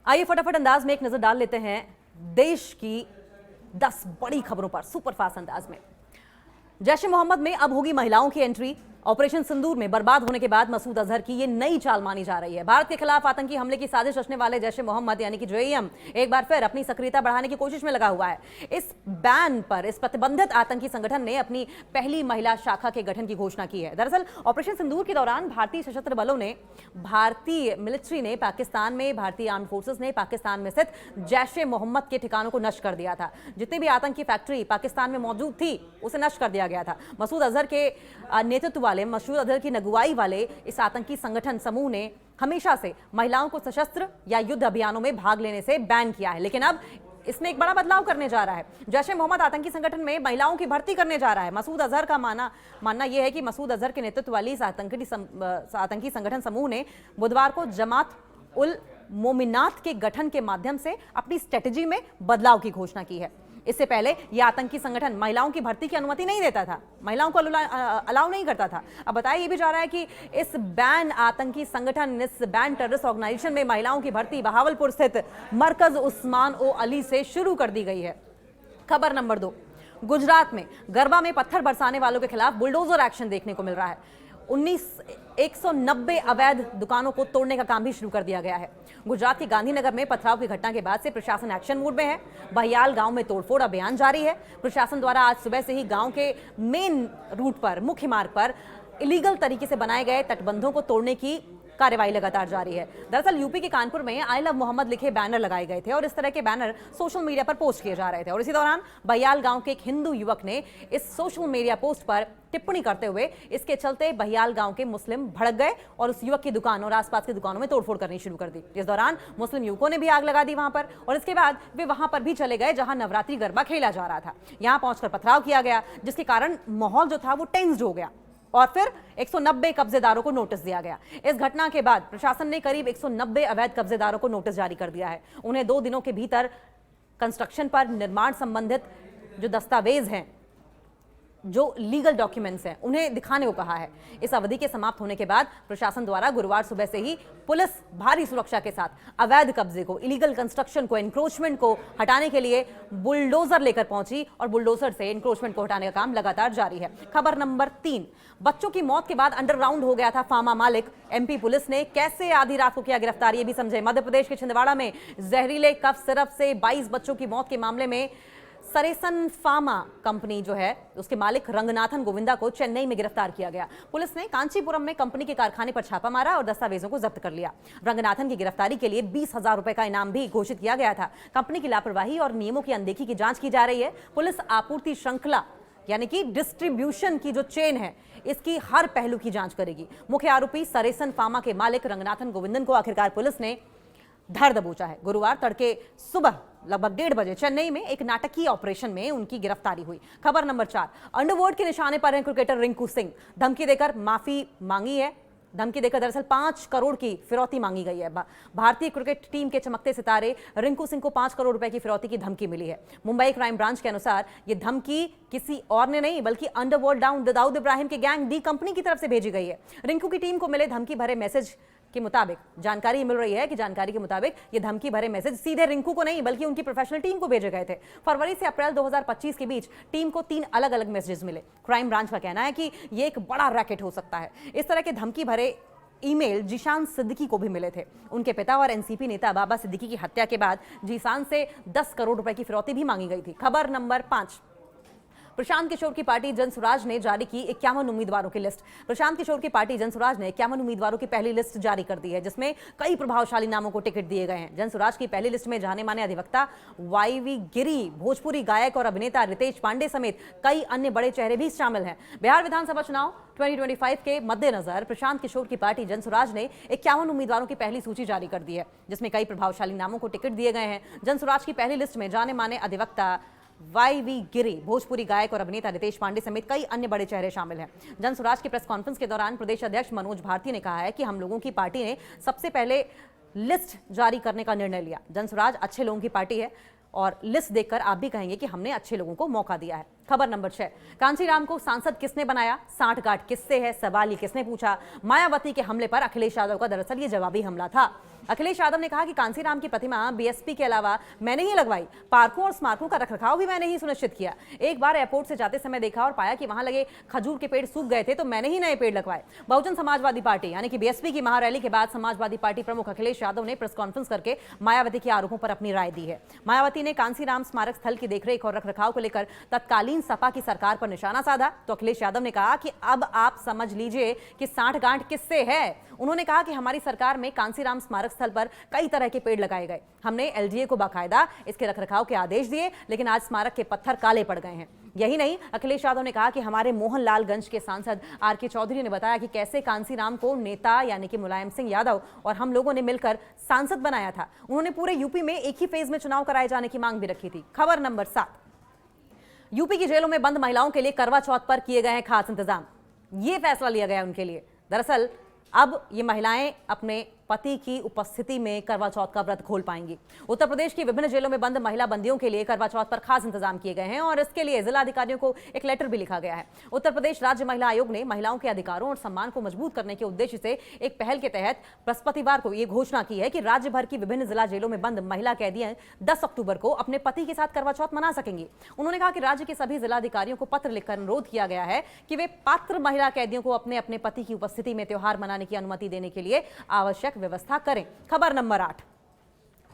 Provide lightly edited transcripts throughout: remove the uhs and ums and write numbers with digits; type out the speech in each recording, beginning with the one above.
आइए फटाफट अंदाज में एक नजर डाल लेते हैं देश की 10 बड़ी खबरों पर सुपरफास्ट अंदाज में। जैश ए मोहम्मद में अब होगी महिलाओं की एंट्री। ऑपरेशन सिंदूर में बर्बाद होने के बाद मसूद अजहर की ये नई चाल मानी जा रही है। भारत के खिलाफ आतंकी हमले की साजिश रचने वाले जैश ए मोहम्मद यानी कि जेईएम एक बार फिर अपनी सक्रियता बढ़ाने की कोशिश में लगा हुआ है। इस बैन पर इस प्रतिबंधित आतंकी संगठन ने अपनी पहली महिला शाखा के गठन की घोषणा की है। दरअसल ऑपरेशन सिंदूर के दौरान भारतीय सशस्त्र बलों ने भारतीय मिलिट्री ने पाकिस्तान में भारतीय आर्म फोर्सेस ने पाकिस्तान में स्थित जैश ए मोहम्मद के ठिकानों को नष्ट कर दिया था। जितनी भी आतंकी फैक्ट्री पाकिस्तान में मौजूद थी उसे नष्ट कर दिया गया था। मसूद अजहर के नेतृत्व वाले मसूद अजहर की अगुवाई वाले इस आतंकी संगठन समूह ने हमेशा से महिलाओं को सशस्त्र या युद्ध अभियानों में भाग लेने से बैन किया है, लेकिन अब इसमें एक बड़ा बदलाव करने जा रहा है। जैश ए मोहम्मद आतंकी संगठन में महिलाओं की भर्ती करने जा रहा है। मसूद अजहर का मानना यह है कि मसूद अजहर के नेतृत्व वाली इस आतंकी संगठन समूह ने बुधवार को जमात उल मोमिनात के गठन के माध्यम से अपनी स्ट्रेटजी में बदलाव की घोषणा की है। इससे पहले यह आतंकी संगठन महिलाओं की भर्ती की अनुमति नहीं देता था, महिलाओं को अलाउ नहीं करता था। अब बताया यह भी जा रहा है कि इस बैन आतंकी संगठन इस बैन टेररिस्ट ऑर्गेनाइजेशन में महिलाओं की भर्ती बहावलपुर स्थित मरकज उस्मान ओ अली से शुरू कर दी गई है। खबर नंबर 2, गुजरात में गरबा में पत्थर बरसाने वालों के खिलाफ बुलडोजर एक्शन देखने को मिल रहा है। 190 अवैध दुकानों को तोड़ने का काम भी शुरू कर दिया गया है। गुजरात के गांधीनगर में पथराव की घटना के बाद से प्रशासन एक्शन मोड में है। बहियाल गांव में तोड़फोड़ अभियान जारी है। प्रशासन द्वारा आज सुबह से ही गांव के मेन रूट पर मुख्य मार्ग पर इलीगल तरीके से बनाए गए तटबंधों को तोड़ने की कार्रवाई लगातार जारी है। दरअसल यूपी के कानपुर में आई लव मोहम्मद लिखे बैनर लगाए गए थे और इस तरह के बैनर सोशल मीडिया पर पोस्ट किए जा रहे थे और इसी दौरान बहियाल गांव के एक हिंदू युवक ने इस सोशल मीडिया पोस्ट पर टिप्पणी करते हुए इसके चलते बहियाल गांव के मुस्लिम भड़क गए और उस युवक की दुकान और आसपास की दुकानों में तोड़फोड़ करनी शुरू कर दी। इस दौरान मुस्लिम युवकों ने भी आग लगा दी वहां पर और इसके बाद वे वहां पर भी चले गए जहां नवरात्रि गरबा खेला जा रहा था। यहां पहुंचकर पथराव किया गया जिसके कारण माहौल जो था वो टेंस्ड हो गया और फिर 190 कब्जेदारों को नोटिस दिया गया। इस घटना के बाद प्रशासन ने करीब 190 अवैध कब्जेदारों को नोटिस जारी कर दिया है। उन्हें 2 दिनों के भीतर कंस्ट्रक्शन पर निर्माण संबंधित जो दस्तावेज हैं, जो लीगल डॉक्यूमेंट्स हैं, उन्हें दिखाने को कहा है। इस अवधि के समाप्त होने के बाद प्रशासन द्वारा गुरुवार सुबह से ही पुलिस भारी सुरक्षा के साथ अवैध कब्जे को, इलीगल कंस्ट्रक्शन को, एनक्रोचमेंट को हटाने के लिए बुलडोजर लेकर पहुंची और बुलडोजर से एनक्रोचमेंट को हटाने का काम लगातार जारी है। खबर नंबर 3, बच्चों की मौत के बाद अंडरग्राउंड हो गया था फार्मा मालिक। एमपी पुलिस ने कैसे आधी रात को किया गिरफ्तार, ये भी समझे। मध्य प्रदेश के छिंदवाड़ा में जहरीले कफ सिरप से 22 बच्चों की मौत के मामले में सरेसन फार्मा कंपनी जो है उसके मालिक रंगनाथन गोविंदा को चेन्नई में गिरफ्तार किया गया। पुलिस ने कांचीपुरम में कंपनी के कारखाने पर छापा मारा और दस्तावेजों को जब्त कर लिया। रंगनाथन की गिरफ्तारी के लिए 20,000 रुपए का इनाम भी घोषित किया गया था। कंपनी की लापरवाही और नियमों की अनदेखी की जांच की जा रही है। पुलिस आपूर्ति श्रृंखला यानी कि डिस्ट्रीब्यूशन की जो चेन है इसकी हर पहलू की जांच करेगी। मुख्य आरोपी सरेसन फार्मा के मालिक रंगनाथन गोविंदन को आखिरकार पुलिस ने धर दबोचा है। गुरुवार तड़के सुबह लगभग 1:30 बजे चेन्नई में एक नाटकीय ऑपरेशन में उनकी गिरफ्तारी हुई। खबर नंबर 4, अंडरवर्ल्ड के निशाने पर हैं क्रिकेटर रिंकू सिंह। धमकी देकर माफी मांगी है। धमकी देकर दरअसल 5 करोड़ की फिरौती मांगी गई है। भारतीय क्रिकेट टीम के चमकते सितारे रिंकू सिंह को 5 करोड़ रुपए की फिरौती की धमकी मिली है। मुंबई क्राइम ब्रांच के अनुसार यह धमकी किसी और ने नहीं बल्कि अंडरवर्ल्ड दाऊद इब्राहिम के गैंग डी कंपनी की तरफ से भेजी गई है। रिंकू की टीम को मिले धमकी भरे मैसेज के मुताबिक जानकारी मिल रही है कि जानकारी के मुताबिक ये धमकी भरे मैसेज सीधे रिंकू को नहीं बल्कि उनकी प्रोफेशनल टीम को भेजे गए थे। फरवरी से अप्रैल 2025 के बीच टीम को 3 अलग अलग मैसेजेस मिले। क्राइम ब्रांच का कहना है कि ये एक बड़ा रैकेट हो सकता है। इस तरह के धमकी भरे ईमेल जीशान सिद्दीकी को भी मिले थे। उनके पिता और एनसीपी नेता बाबा सिद्दीकी की हत्या के बाद जीशान से 10 करोड़ रुपए की फिरौती भी मांगी गई थी। खबर नंबर 5, प्रशांत किशोर की पार्टी जनसुराज ने जारी की 51 उम्मीदवारों की लिस्ट। प्रशांत किशोर की पार्टी जनसुराज ने 51 उम्मीदवारों की पहली लिस्ट जारी कर दी है जिसमें कई प्रभावशाली नामों को टिकट दिए गए हैं। जनसुराज की पहली लिस्ट में जाने माने अधिवक्ता वाईवी गिरी, भोजपुरी गायक और अभिनेता रितेश पांडे समेत कई अन्य बड़े चेहरे भी शामिल हैं। बिहार विधानसभा चुनाव 2025 के मद्देनजर प्रशांत किशोर की पार्टी जनसुराज ने 51 उम्मीदवारों की पहली सूची जारी कर दी है जिसमें कई प्रभावशाली नामों को टिकट दिए गए हैं। जनसुराज की पहली लिस्ट में जाने माने अधिवक्ता वाईवी गिरी, भोजपुरी गायक और अभिनेता रितेश पांडे समेत कई अन्य बड़े चेहरे शामिल हैं। जनसुराज की प्रेस कॉन्फ्रेंस के दौरान प्रदेश अध्यक्ष मनोज भारती ने कहा है कि हम लोगों की पार्टी ने सबसे पहले लिस्ट जारी करने का निर्णय लिया। जनसुराज अच्छे लोगों की पार्टी है और लिस्ट देखकर आप भी कहेंगे कि हमने अच्छे लोगों को मौका दिया है। खबर नंबर 6, कांसीराम को सांसद किसने बनाया, सांठगांठ किससे है, सवाल ये किसने पूछा। मायावती के हमले पर अखिलेश यादव का दरअसल ये जवाबी हमला था। अखिलेश यादव ने कहा कि कांसीराम की प्रतिमा बीएसपी के अलावा मैंने ही लगवाई, पार्कों और स्मारकों का रखरखाव भी मैंने ही सुनिश्चित किया। एक बार एयरपोर्ट से जाते समय देखा और पाया कि वहां लगे खजूर के पेड़ सूख गए थे तो मैंने ही नए पेड़ लगवाए। बहुजन समाजवादी पार्टी यानी कि बीएसपी की महारैली के बाद समाजवादी पार्टी प्रमुख अखिलेश यादव ने प्रेस कॉन्फ्रेंस करके मायावती के आरोपों पर अपनी राय दी है। मायावती ने कांसीराम स्मारक स्थल की देखरेख और रखरखाव को लेकर तत्कालीन सपा की सरकार पर निशाना साधा तो अखिलेश यादव ने कहा कि अब आप समझ लीजिए कि सांठगांठ किससे है। उन्होंने कहा कि हमारी सरकार में कांसीराम स्मारक स्थल पर कई तरह के पेड़ लगाए गए, हमने एलडीए को बाकायदा इसके रखरखाव के आदेश दिए, लेकिन आज स्मारक के पत्थर काले पड़ गए हैं। यही नहीं, अखिलेश यादव ने कहा कि हमारे मोहनलालगंज के सांसद आर.के. चौधरी ने बताया कि कैसे कांसीराम को नेता यानी कि मुलायम सिंह यादव और हम लोगों ने मिलकर सांसद बनाया था। उन्होंने पूरे यूपी में एक ही फेज में चुनाव कराए जाने की मांग भी रखी थी। खबर नंबर 7, यूपी की जेलों में बंद महिलाओं के लिए करवा चौथ पर किए गए हैं खास इंतजाम। ये फैसला लिया गया उनके लिए। दरअसल अब ये महिलाएं अपने पति की उपस्थिति में करवा चौथ का व्रत खोल पाएंगी। उत्तर प्रदेश की विभिन्न जेलों में बंद महिला बंदियों के लिए करवा चौथ पर खास इंतजाम किए गए हैं और इसके लिए जिला अधिकारियों को एक लेटर भी लिखा गया है। उत्तर प्रदेश राज्य महिला आयोग ने महिलाओं के अधिकारों और सम्मान को मजबूत करने के उद्देश्य से एक पहल के तहत बृहस्पतिवार को यह घोषणा की है कि राज्य भर की विभिन्न जिला जेलों में बंद महिला कैदियां 10 अक्टूबर को अपने पति के साथ करवा चौथ मना सकेंगी। उन्होंने कहा कि राज्य के सभी जिलाधिकारियों को पत्र लिखकर अनुरोध किया गया है कि वे पात्र महिला कैदियों को अपने अपने पति की उपस्थिति में त्योहार मनाने की अनुमति देने के लिए आवश्यक व्यवस्था करें। खबर नंबर 8,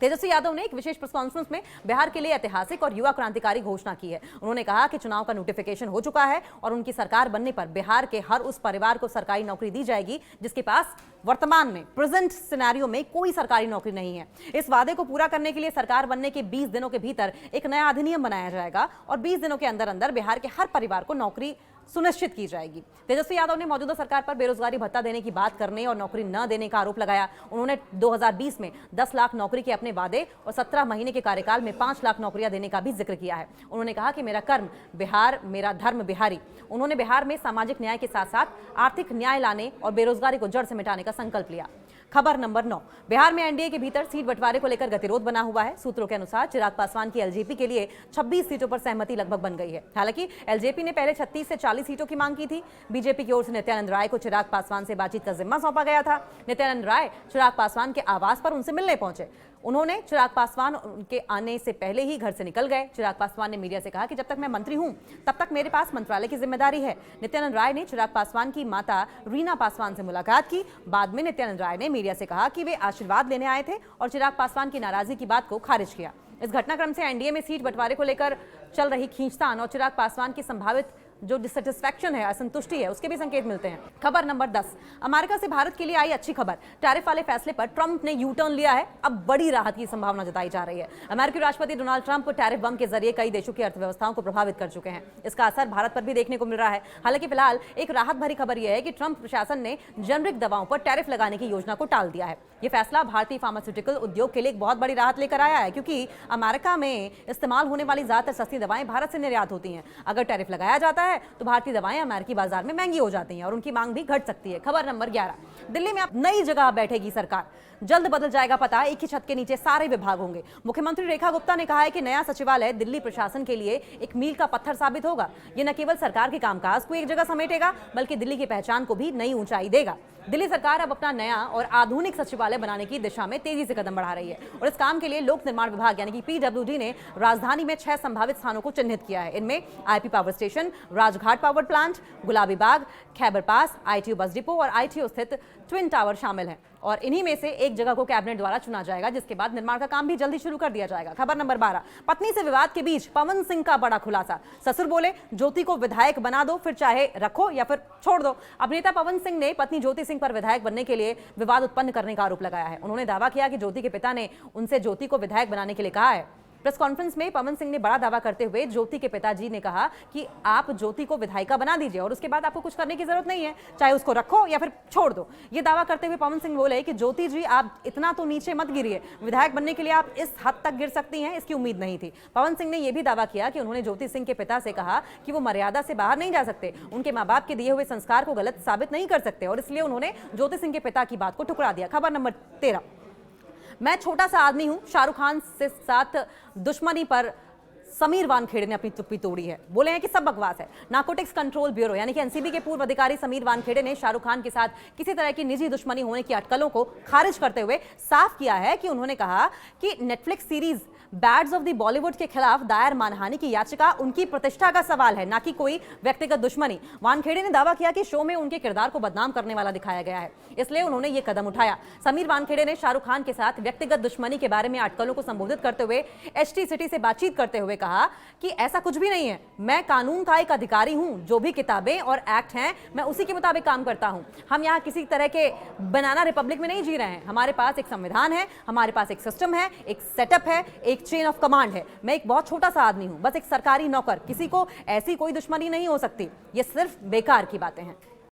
तेजस्वी यादव ने एक विशेष प्रेस कॉन्फ्रेंस में बिहार के लिए ऐतिहासिक और युवा क्रांतिकारी घोषणा की है। उन्होंने कहा कि चुनाव का नोटिफिकेशन हो चुका है और उनकी सरकार बनने पर बिहार के हर उस परिवार को सरकारी नौकरी दी जाएगी जिसके पास वर्तमान में प्रेजेंट सिनेरियो में कोई सरकारी नौकरी नहीं है। इस वादे को पूरा करने के लिए सरकार बनने के 20 दिनों के भीतर एक नया अधिनियम बनाया जाएगा और 20 दिनों के अंदर अंदर बिहार के हर परिवार को नौकरी सुनिश्चित की जाएगी। तेजस्वी यादव ने मौजूदा सरकार पर बेरोजगारी भत्ता देने की बात करने और नौकरी न देने का आरोप लगाया। उन्होंने 2020 में 10 लाख नौकरी के अपने वादे और 17 महीने के कार्यकाल में 5 लाख नौकरियां देने का भी जिक्र किया है। उन्होंने कहा कि मेरा कर्म बिहार, मेरा धर्म बिहारी। उन्होंने बिहार में सामाजिक न्याय के साथ साथ आर्थिक न्याय लाने और बेरोजगारी को जड़ से मिटाने का संकल्प लिया। खबर नंबर 9, बिहार में एनडीए के भीतर सीट बंटवारे को लेकर गतिरोध बना हुआ है। सूत्रों के अनुसार चिराग पासवान की एलजेपी के लिए 26 सीटों पर सहमति लगभग बन गई है। हालांकि एलजेपी ने पहले 36 से 40 सीटों की मांग की थी। बीजेपी की ओर से नित्यानंद राय को चिराग पासवान से बातचीत का जिम्मा सौंपा गया था। नित्यानंद राय चिराग पासवान के आवास पर उनसे मिलने पहुंचे। उन्होंने चिराग पासवान उनके आने से पहले ही घर से निकल गए। चिराग पासवान ने मीडिया से कहा कि जब तक मैं मंत्री हूं तब तक मेरे पास मंत्रालय की जिम्मेदारी है। नित्यानंद राय ने चिराग पासवान की माता रीना पासवान से मुलाकात की। बाद में नित्यानंद राय ने मीडिया से कहा कि वे आशीर्वाद लेने आए थे और चिराग पासवान की नाराजगी की बात को खारिज किया। इस घटनाक्रम से एनडीए में सीट बंटवारे को लेकर चल रही खींचतान और चिराग पासवान की संभावित जो डिससेटिस्फैक्शन है, असंतुष्टि है, उसके भी संकेत मिलते हैं। खबर नंबर 10, अमेरिका से भारत के लिए आई अच्छी खबर। टैरिफ वाले फैसले पर ट्रंप ने यू टर्न लिया है। अब बड़ी राहत की संभावना जताई जा रही है। अमेरिकी राष्ट्रपति डोनाल्ड ट्रंप टैरिफ बम के जरिए कई देशों की अर्थव्यवस्थाओं को प्रभावित कर चुके हैं। इसका असर भारत पर भी देखने को मिल रहा है। हालांकि फिलहाल एक राहत भरी खबर यह है कि ट्रंप प्रशासन ने जेनरिक दवाओं पर टैरिफ लगाने की योजना को टाल दिया है। यह फैसला भारतीय फार्मास्यूटिकल उद्योग के लिए एक बहुत बड़ी राहत लेकर आया है, क्योंकि अमेरिका में इस्तेमाल होने वाली ज्यादातर सस्ती दवाएं भारत से निर्यात होती हैं। अगर टैरिफ लगाया जाता है तो भारतीय दवाएं अमेरिकी बाजार में महंगी हो जाती हैं और उनकी मांग भी घट सकती है। खबर नंबर 11, दिल्ली में अब नई जगह बैठेगी सरकार। जल्द बदल जाएगा पता, एक ही छत के नीचे सारे विभाग होंगे। मुख्यमंत्री रेखा गुप्ता ने कहा है कि नया सचिवालय दिल्ली प्रशासन के लिए एक मील का पत्थर साबित होगा। ये न केवल सरकार के कामकाज को एक जगह समेटेगा बल्कि दिल्ली की पहचान को भी नई ऊंचाई देगा। दिल्ली सरकार अब अपना नया और आधुनिक सचिवालय बनाने की दिशा में तेजी से कदम बढ़ा रही है और इस काम के लिए लोक निर्माण विभाग यानी कि पीडब्ल्यूडी ने राजधानी में 6 संभावित स्थानों को चिन्हित किया है। इनमें IP power station, Rajghat power plant, गुलाबी बाग, खैबर पास, आईटीयू बस डिपो और आईटीयू स्थित ट्विन टावर शामिल हैं और इन्हीं में से एक जगह को कैबिनेट द्वारा चुना जाएगा, जिसके बाद निर्माण का काम भी जल्दी शुरू कर दिया जाएगा। खबर नंबर 12, पत्नी से विवाद के बीच पवन सिंह का बड़ा खुलासा। ससुर बोले ज्योति को विधायक बना दो, फिर चाहे रखो या फिर छोड़ दो। अभिनेता पवन सिंह ने पत्नी ज्योति सिंह पर विधायक बनने के लिए विवाद उत्पन्न करने का आरोप लगाया है। उन्होंने दावा किया कि ज्योति के पिता ने उनसे ज्योति को विधायक बनाने के लिए कहा है। प्रेस कॉन्फ्रेंस में पवन सिंह ने बड़ा दावा करते हुए ज्योति के पिताजी ने कहा कि आप ज्योति को विधायिका बना दीजिए और उसके बाद आपको कुछ करने की जरूरत नहीं है, चाहे उसको रखो या फिर छोड़ दो। ये दावा करते हुए पवन सिंह बोले कि ज्योति जी आप इतना तो नीचे मत गिरिए, विधायक बनने के लिए आप इस हद तक गिर सकती हैं, इसकी उम्मीद नहीं थी। पवन सिंह ने यह भी दावा किया कि उन्होंने ज्योति सिंह के पिता से कहा कि वो मर्यादा से बाहर नहीं जा सकते, उनके माँ बाप के दिए हुए संस्कार को गलत साबित नहीं कर सकते और इसलिए उन्होंने ज्योति सिंह के पिता की बात को ठुकरा दिया। खबर नंबर 13, मैं छोटा सा आदमी हूं, शाहरुख खान से साथ दुश्मनी पर समीर वानखेड़े ने अपनी चुप्पी तोड़ी है। बोले हैं कि सब बकवास है। नारकोटिक्स कंट्रोल ब्यूरो यानी कि एनसीबी के पूर्व अधिकारी समीर वानखेड़े ने शाहरुख खान के साथ किसी तरह की निजी दुश्मनी होने की अटकलों को खारिज करते हुए साफ किया है कि उन्होंने कहा कि Netflix series bads of the Bollywood के खिलाफ दायर मानहानि की याचिका उनकी प्रतिष्ठा का सवाल है, ना कि कोई व्यक्तिगत दुश्मनी। वानखेड़े ने दावा किया कि शो में उनके किरदार को बदनाम करने वाला दिखाया गया है, इसलिए उन्होंने ये कदम उठाया। समीर वानखेड़े ने शाहरुख खान के साथ व्यक्तिगत दुश्मनी के बारे में अटकलों को संबोधित करते हुए एचटी सिटी से बातचीत करते हुए कहा कि ऐसा कुछ भी नहीं है, मैं कानून का एक अधिकारी हूं, जो भी किताबें और एक्ट हैं मैं उसी के मुताबिक काम करता हूं। हम यहाँ किसी तरह के बनाना रिपब्लिक में नहीं जी रहे हैं। हमारे पास एक संविधान है, हमारे पास एक सिस्टम है, एक सेटअप है, एक चेन ऑफ कमांड है। मैं एक बहुत छोटा सा आदमी हूं, बस एक सरकारी नौकर। किसी को ऐसी कोई दुश्मनी नहीं हो सकती। ये सिर्फ बेकार की बातें हैं।